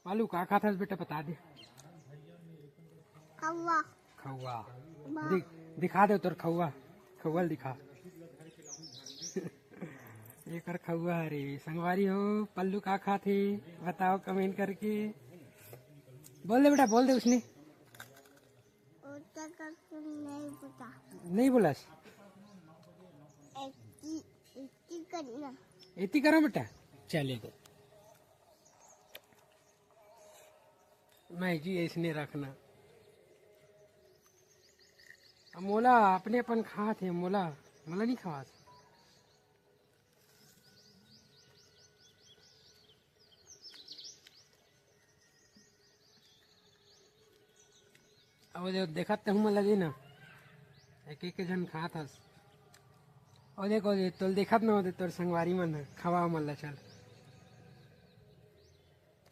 पालू का खाता है बेटा बता दे। खौवा खौवा दिखा दे तोर खौवा खौवल दिखा ये कर खौवा रे संगवारी हो पल्लू का खाते बताओ कमेंट करके बोल दे बेटा बोल दे उसने नहीं पता नहीं बोला करना इतनी करो बेटा चलेगा नहीं जी इसने रखना मोला अपने अपन खाते मोला मोला नहीं खवा अब देखा हूँ मैं लगे ना एक एक जन खा था और देखो तो देखा ना होते तोर संगवारी मन खवा मल्ला चल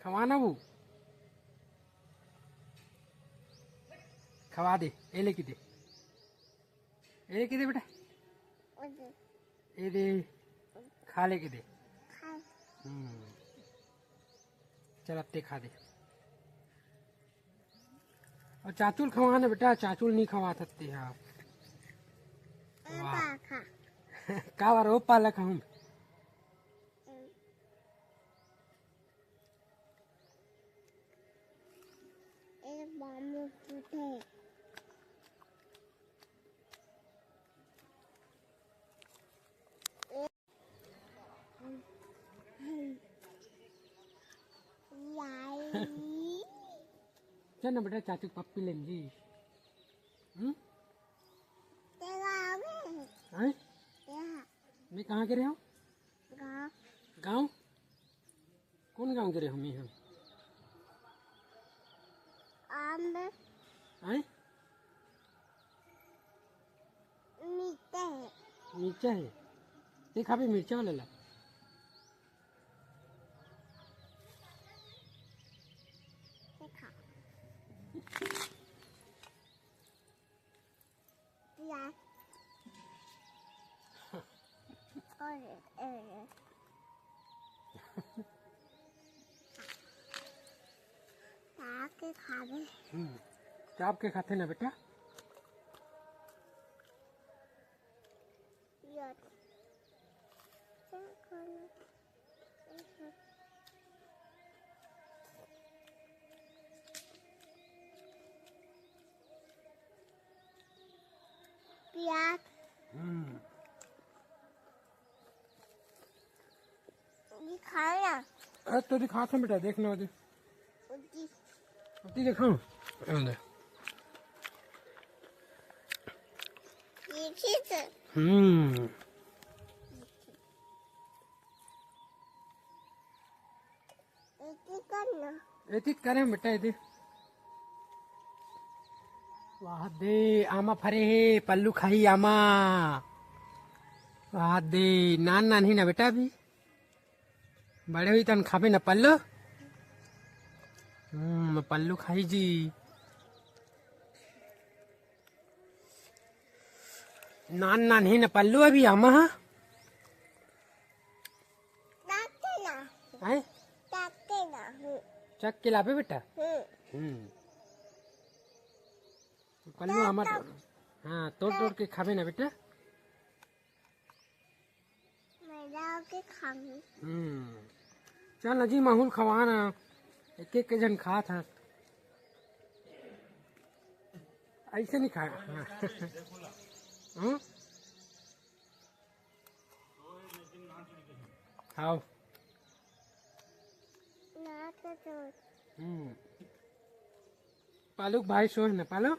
खवाना वो खवा दे ये लेके दे बेटा ये दे खा लेके दे चल अब ते खा दे और चाचुल खवाना बेटा चाचुल नहीं खवा सकते आप का बार वो पालक हम चल ना बेटा चाचू पप्पी ले जी मैं कहाँ के रहे हो गाँव कौन गाँव के रहे हम मिर्चा है देखा भी मिर्चा वाला ला चाप के खाते ना बेटा प्याज दिखाया अरे तो दिखा था बेटा देखना होती दिखाऊं एतित करें बेटा ये वाह दे आमा फरे है पल्लू खाई आमा वाह दे नान नान ही ना बेटा अभी बड़े हुई तन खाबे ना पल्लू पल्लू खाई जी नान नान ही ना पल्लू अभी आमा चक के लापे बेटा पल्लू आमा हाँ तोड़ तोड़ के खाबे ना बेटा चल ना जी माहौल खवाना एक एक जन खा था ऐसे नहीं खाया हाँ पालू भाई सो है ना पालू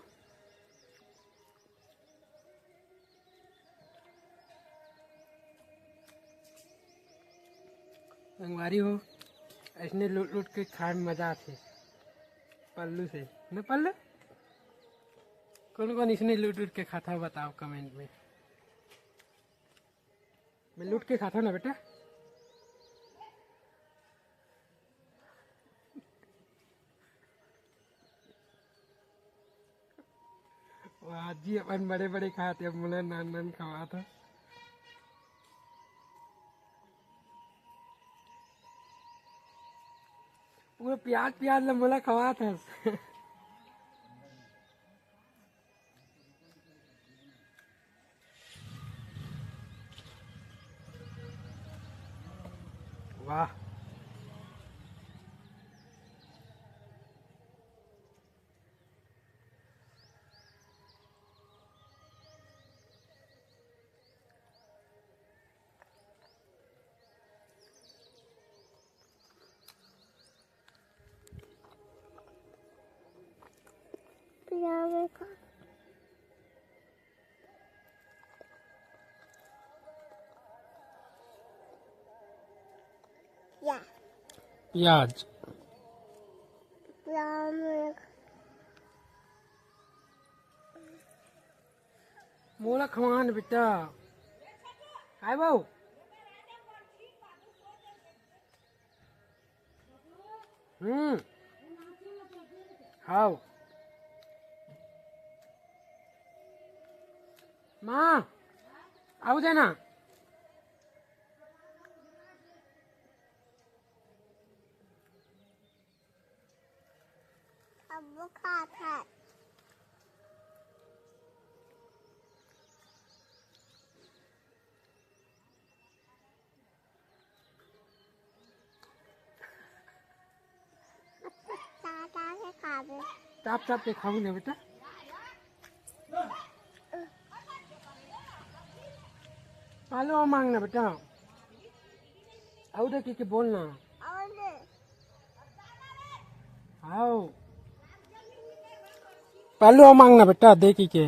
संगवारी हो ऐसने लूट लूट के खाए में मजा आती पल्लू से न पल्लू कौन कौन इसने लूट लूट के खाता बताओ कमेंट में मैं लूट के खाता ना बेटा आज जी अपन बड़े बड़े खाते अब मुला नान नान खवा था वो प्याज प्याज ला मोला खवा था वाह पिया में खा या प्याज पिया में मोला खवान बेटा आए बाबू हाउ माँ आऊ देना अब वो खाता है ताता से खावे चाप चाप के खाऊ ना बेटा पालो और मांगना बेटा आऊ देखी के बोलना और आओ पालो और मांगना बेटा देखी के